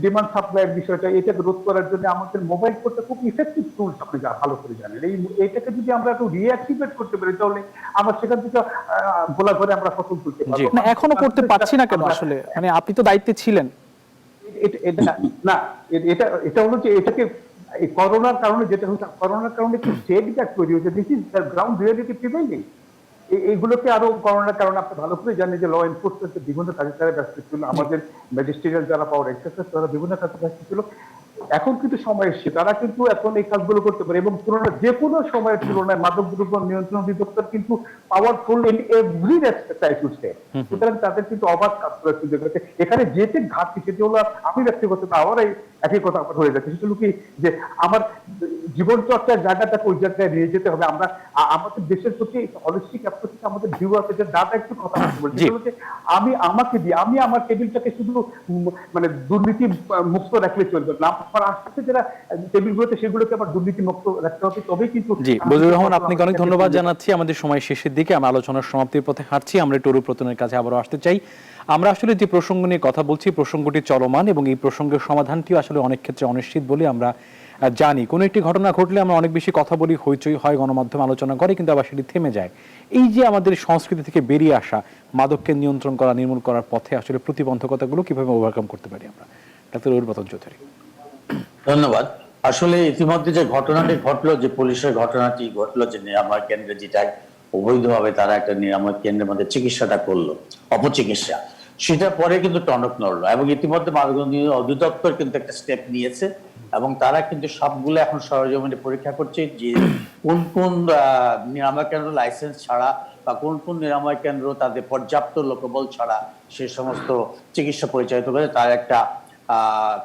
S4: ডিমান্ড সাপ্লাইয়ের বিষয়টা, এটাকে রোধ করার জন্য আমাদের মোবাইল ফোনটা খুব ইফেক্টিভ টুলস, আপনি যা ভালো করে জানেন। এইটাকে যদি আমরা একটু রিঅ্যাক্টিভেট করতে পারি, তাহলে আমরা সেখান থেকে গোলা ঘরে আমরা ফসল তুলতে পারবো।
S2: না, এখনো করতে পারছি না কেন আসলে? মানে আপনি তো দায়িত্বে ছিলেন।
S4: এটা হলো যে এটাকে করোনার কারণে যেটা হচ্ছে, করোনার কারণে একটু সেট ব্যাক তৈরি হয়েছে। This is the ground reality prevailing. এইগুলোকে আরো করোনার কারণে আপনি ভালো করে জানেন যে ল এনফোর্সমেন্ট বিভিন্ন কাজে তারা ব্যস্ত ছিল, আমাদের ম্যাজিস্ট্রিয়াল যারা পাওয়ার এক্সারসাইজ তারা বিভিন্ন কাজে ব্যস্ত ছিল। এখন কিন্তু সময় এসছে, তারা কিন্তু এখন এই কাজগুলো করতে পারে এবং যে কোনো সময়ের তুলনায় মাদক দ্রব্য নিয়ন্ত্রণ অধিদপ্তর কিন্তু powerful in every respect I should say. সুতরাং তাদের কিন্তু অবাধ কাজ করার সুযোগ আছে। এখানে যেতে ঘাটতি সেটি হলো, আমি ব্যক্তিগত আমার একই কথা আমার হয়ে যাচ্ছে, সেটা হলো কি যে আমার জীবন চর্চার জায়গাটাকে ওই জায়গায় নিয়ে যেতে হবে। আমরা আমাদের দেশের প্রতি হলিস্টিক অ্যাপ্রোচ আমাদের ভিউ আছে, যে দাদা একটু কথা বলছি, আমি আমাকে দিয়ে আমি আমার টেবিলটাকে শুধু মানে দুর্নীতি মুক্ত রাখলে চলবে না, আমার আশপাশে যারা টেবিলগুলোতে সেগুলোকে আবার দুর্নীতি মুক্ত রাখতে হবে, তবেই কিন্তু।
S1: জি বজলুর রহমান, আপনাকে অনেক ধন্যবাদ জানাচ্ছি। আমাদের সময় শেষের দিকে, আমরা আলোচনার সমাপ্তির পথে হাঁটছি। আমরা টরু প্রতনের কাছে আবারও আসতে চাই। আমরা আসলে যে প্রসঙ্গ নিয়ে কথা বলছি, প্রসঙ্গটি চলমান এবং এই প্রসঙ্গের সমাধানটিও আসলে অনেক ক্ষেত্রে অনিশ্চিত বলে আমরা জানি। কোনো একটি ঘটনা ঘটলে আমরা অনেক বেশি কথা বলি, হইচই হয়, গণমাধ্যমে আলোচনা করে, কিন্তু আবার সেটি থেমে যায়। এই যে আমাদের সংস্কৃতি থেকে বেরিয়ে আসা, মাদককে নিয়ন্ত্রণ করা, নির্মূল করার পথে আসলে প্রতিবন্ধকতাগুলো কিভাবে ওভারকাম করতে পারি আমরা? ডাক্তার অরুণ চৌধুরী।
S3: ধন্যবাদ। আসলে ইতিমধ্যে যে ঘটনাটি ঘটলো, যে পুলিশের ঘটনাটি ঘটলো, যে নিরাময় কেন্দ্রে যেটা অবৈধভাবে তারা একটা নিরাময় কেন্দ্রের মধ্যে চিকিৎসাটা করলো, অপচিকিৎসা, সেটা পরে কিন্তু টনক নড়লো এবং ইতিমধ্যে মাদক অধিদপ্তর কিন্তু একটা স্টেপ নিয়েছে এবং তারা কিন্তু সবগুলো এখন সরজমিনে পরীক্ষা করছে যে কোন কোন নিরাময় কেন্দ্র লাইসেন্স ছাড়া বা কোন কোন নিরাময় কেন্দ্র তাদের পর্যাপ্ত লোকবল ছাড়া সে সমস্ত চিকিৎসা পরিচালিত করে, তার একটা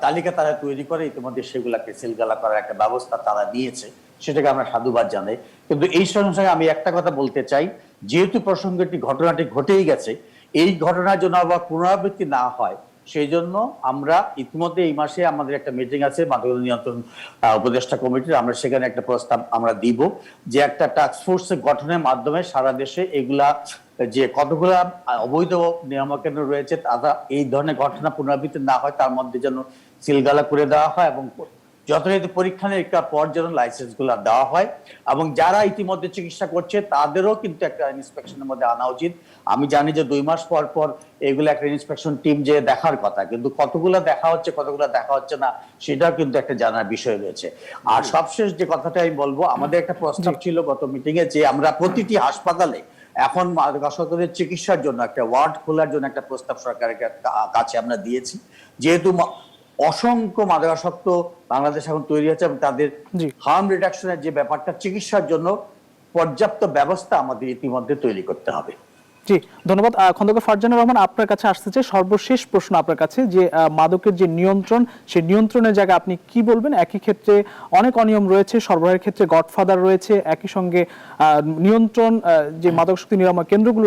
S3: তালিকা তারা তৈরি করে। ইতিমধ্যে সেগুলাকে সিলগালা করার একটা ব্যবস্থা তারা নিয়েছে, সেটাকে আমরা সাধুবাদ জানাই। কিন্তু এই সঙ্গে আমি একটা কথা বলতে চাই, যেহেতু প্রসঙ্গটি ঘটনাটি ঘটেই গেছে, এই ঘটনার জন্য আবার পুনরাবৃত্তি না হয় সেই জন্য আমরা ইতিমধ্যে এই মাসে আমাদের একটা মিটিং আছে মাদক নিয়ন্ত্রণ উপদেষ্টা কমিটির, আমরা সেখানে একটা প্রস্তাব আমরা দিব যে একটা টাস্কফোর্স গঠনের মাধ্যমে সারা দেশে এগুলা যে কতগুলা অবৈধ নিরাময় কেন্দ্র রয়েছে তারা এই ধরনের ঘটনা পুনরাবৃত্তি না হয় তার মধ্যে যেন সিলগালা করে দেওয়া হয় এবং যথারীতি পরীক্ষা নিরীক্ষার পর যেন লাইসেন্স গুলা দেওয়া হয় এবং যারা ইতিমধ্যে চিকিৎসা করছে তাদেরও কিন্তু একটা ইন্সপেকশনের মধ্যে আনা উচিত। আমি জানি যে 2 মাস পর পর এগুলো একটা ইন্সপেকশন টিম যে দেখার কথা, কিন্তু কতগুলা দেখা হচ্ছে কতগুলা দেখা হচ্ছে না সেটাও কিন্তু একটা জানার বিষয় রয়েছে। আর সবশেষ যে কথাটা আমি বলবো, আমাদের একটা প্রস্তাব ছিল গত মিটিং এ যে আমরা প্রতিটি হাসপাতালে এখন মাদকাসক্তদের চিকিৎসার জন্য একটা ওয়ার্ড খোলার জন্য একটা প্রস্তাব সরকারের কাছে আমরা দিয়েছি। যেহেতু অসংখ্য মাদকাসক্ত বাংলাদেশ এখন তৈরি হচ্ছে এবং তাদের হার্ম রিডাকশনের যে ব্যাপারটা, চিকিৎসার জন্য পর্যাপ্ত ব্যবস্থা আমাদের ইতিমধ্যে তৈরি করতে হবে।
S2: জি ধন্যবাদ। খন্দকার ফারজানা রহমান, আপনার কাছে আসতে চাই সর্বশেষ প্রশ্ন আপনার কাছে, যে মাদকের যে নিয়ন্ত্রণ, সেই নিয়ন্ত্রণের জায়গায় আপনি কি বলবেন? একই ক্ষেত্রে অনেক অনিয়ম রয়েছে, সরবরাহের ক্ষেত্রে গডফাদার রয়েছে, একই সঙ্গে নিয়ন্ত্রণ যে মাদকাসক্তি নিরাময় কেন্দ্রগুলো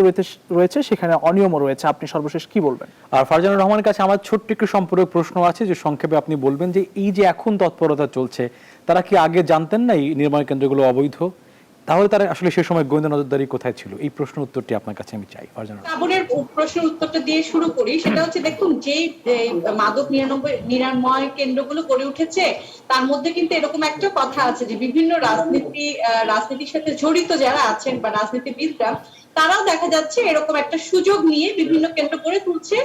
S2: রয়েছে সেখানে অনিয়মও রয়েছে। আপনি সর্বশেষ কি বলবেন?
S1: আর ফারজানা রহমানের কাছে আমার ছোট্ট একটু সম্পূরক প্রশ্ন আছে, যে সংক্ষেপে আপনি বলবেন যে এই যে এখন তৎপরতা চলছে, তারা কি আগে জানতেন না এই নির্মাণ কেন্দ্রগুলো অবৈধ? তাহলে তারা আসলে সেই সময় গোয়েন্দা নজরদারি কোথায় ছিল? এই প্রশ্নের উত্তরটি আপনার কাছে আমি চাই।
S5: শ্রাবণের প্রশ্নের উত্তরটা দিয়ে শুরু করি। সেটা হচ্ছে, দেখুন, যে মাদক নিরাময় কেন্দ্রগুলো গড়ে উঠেছে তার মধ্যে কিন্তু এরকম একটা কথা আছে যে বিভিন্ন রাজনীতির সাথে জড়িত যারা আছেন বা রাজনীতিবিদরা, তারাও দেখা যাচ্ছে এরকম একটা সুযোগ নিয়ে বিভিন্ন কেন্দ্র গড়ে তুলছে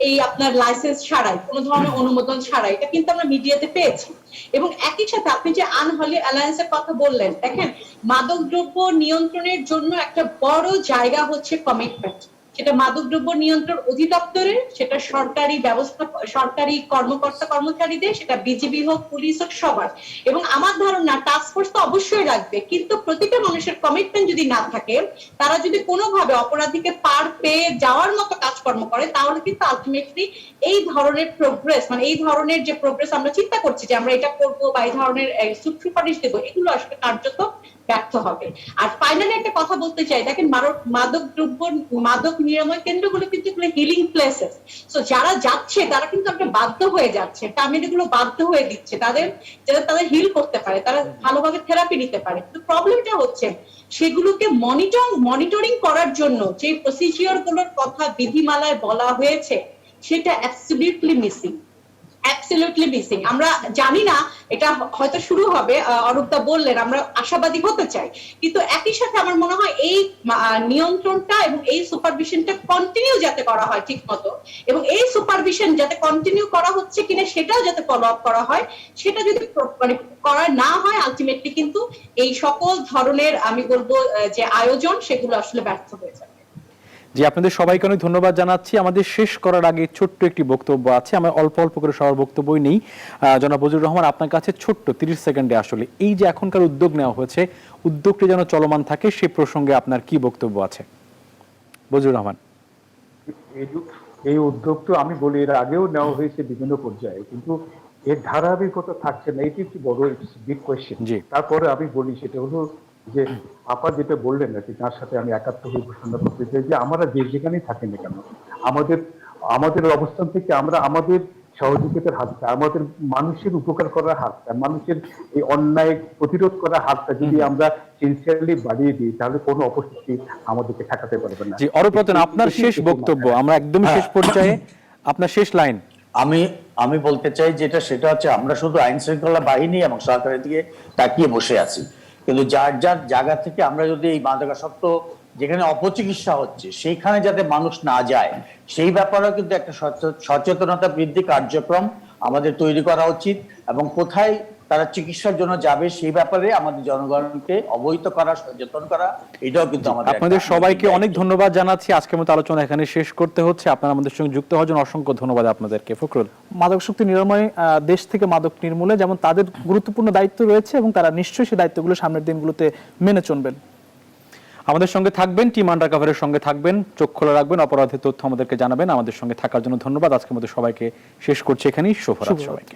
S5: এই আপনার লাইসেন্স ছাড়াই, কোনো ধরনের অনুমোদন ছাড়াই। এটা কিন্তু আমরা মিডিয়াতে পেয়েছি। এবং একই সাথে আপনি যে আনহলি অ্যালায়েন্সের কথা বললেন, দেখেন মাদকদ্রব্য নিয়ন্ত্রণের জন্য একটা বড় জায়গা হচ্ছে কমিটমেন্ট। সেটা মাদকদ্রব্য নিয়ন্ত্রণ অধিদপ্তরের, সেটা সরকারি ব্যবস্থা, সরকারি কর্মকর্তা কর্মচারীদের, সেটা বিজিবি হোক, পুলিশ হোক, সবার। এবং আমার ধারণা টাস্কফোর্স তো অবশ্যই লাগবে, কিন্তু প্রতিটা মানুষের কমিটমেন্ট যদি না থাকে, তারা যদি কোনোভাবে অপরাধীকে পার পেয়ে যাওয়ার মতো কাজকর্ম করে, তাহলে কিন্তু আলটিমেটলি এই ধরনের প্রোগ্রেস, মানে এই ধরনের যে প্রোগ্রেস আমরা চিন্তা করছি যে আমরা এটা করবো বা এই ধরনের সুপারিশ দেবো, এগুলো আসলে কার্যত ব্যর্থ হবে। আর ফাইনালি একটা কথা বলতে চাই, দেখেন মাদক নিরাময় কেন্দ্রগুলো কিন্তু হিলিং প্লেসেস। সো যারা যাচ্ছে তারা কিন্তু একটা বাধ্য হয়ে যাচ্ছে, ফ্যামিলিগুলো বাধ্য হয়ে দিচ্ছে তাদের, যাতে তাদের হিল করতে পারে, তারা ভালোভাবে থেরাপি নিতে পারে। কিন্তু প্রবলেমটা হচ্ছে সেগুলোকে মনিটরিং করার জন্য যে প্রসিজিওর গুলোর কথা বিধিমালায় বলা হয়েছে সেটা অ্যাবসলিউটলি মিসিং। আমরা জানি না, এটা হয়তো শুরু হবে, অরূপদা বললেন, আমরা আশাবাদী হতে চাই, কিন্তু একই সাথে আমার মনে হয় এই নিয়ন্ত্রণটা এবং এই সুপারভিশনটা কন্টিনিউ যাতে করা হয় ঠিক মতো, এবং এই সুপারভিশন যাতে কন্টিনিউ করা হচ্ছে কিনা সেটাও যাতে ফলো আপ করা হয়। সেটা যদি মানে করা না হয়, আলটিমেটলি কিন্তু এই সকল ধরনের আমি বলবো যে আয়োজন, সেগুলো আসলে ব্যর্থ হয়ে যাবে।
S1: জি, আপনাদের সবাইকে অনেক ধন্যবাদ জানাচ্ছি। আমাদের শেষ করার আগে ছোট্ট একটি বক্তব্য আছে, আমরা অল্প অল্প করে সবার বক্তব্যই নেই। জনাব বজলুর রহমান, আপনার কাছে ছোট্ট 30 সেকেন্ডে আসলে এই যে এখনকার উদ্যোগ নেওয়া হয়েছে, উদ্যোগটি যেন চলমান থাকে সে প্রসঙ্গে আপনার কি বক্তব্য আছে? বজলুর রহমান।
S4: এই উদ্যোগ তো আমি বলি এর আগেও নেওয়া হয়েছে বিভিন্ন পর্যায়ে, কিন্তু এর ধারাবাহিকতা থাকছে না, এটি একটি বড় বিগ কোয়েশ্চেন।
S1: জি।
S4: তারপরে আমি বলি সেটা হলো যে আপা যেটা বললেন আর কি, তার সাথে আমি একাত্ম হয়ে ঘোষণা করতে চাই যে আমরা যে যেখানেই থাকি না কেন, আমাদের অবস্থান থেকে আমরা আমাদের সহযোগিতার হাতটা, আমাদের মানুষের উপকার করার হাতটা, মানুষের এই অন্যায় প্রতিরোধ করার হাতটা যদি আমরা সিনসিয়ারলি বাড়িয়ে দিই, তাহলে কোনো অপশক্তি আমাদেরকে ঠেকাতে পারবে না।
S1: জি, অরূপ রতন, আপনার শেষ বক্তব্য, আমরা একদম শেষ পর্যায়ে, আপনার শেষ লাইন।
S3: আমি বলতে চাই যেটা সেটা হচ্ছে আমরা শুধু আইন শৃঙ্খলা বাহিনী এবং সরকারের দিকে তাকিয়ে বসে আছি, কিন্তু যার যার জায়গা থেকে আমরা যদি এই মাদকাসক্ত যেখানে অপচিকিৎসা হচ্ছে সেইখানে যাতে মানুষ না যায় সেই ব্যাপারেও কিন্তু একটা সচেতনতা বৃদ্ধি কার্যক্রম আমাদের তৈরি করা উচিত, এবং কোথায় তারা চিকিৎসার জন্য যাবে সেই ব্যাপারে আমাদের জনগণকে অবহিত করা, সচেতন করা, এটাও কিন্তু আমাদের।
S1: আপনাদের সবাইকে অনেক ধন্যবাদ জানাচ্ছি। আজকের মতো আলোচনা এখানে শেষ করতে হচ্ছে। আপনারা আমাদের সঙ্গে যুক্ত হওয়ার জন্য অসংখ্য ধন্যবাদ আপনাদেরকে। ফখরুল।
S2: মাদকাসক্তি নিরাময়, দেশ থেকে মাদক নির্মূলে যেমন তাদের গুরুত্বপূর্ণ দায়িত্ব রয়েছে এবং তারা নিশ্চয়ই সেই দায়িত্বগুলো সামনের দিনগুলোতে মেনে চলবেন।
S1: আমাদের সঙ্গে থাকবেন, টিম আন্ডারকভারের সঙ্গে থাকবেন, চোখ খোলা রাখবেন, অপরাধের তথ্য আমাদেরকে জানাবেন। আমাদের সঙ্গে থাকার জন্য ধন্যবাদ। আজকের মতো সবাইকে শেষ করছি এখানেই। শুভরাত্রি সবাইকে।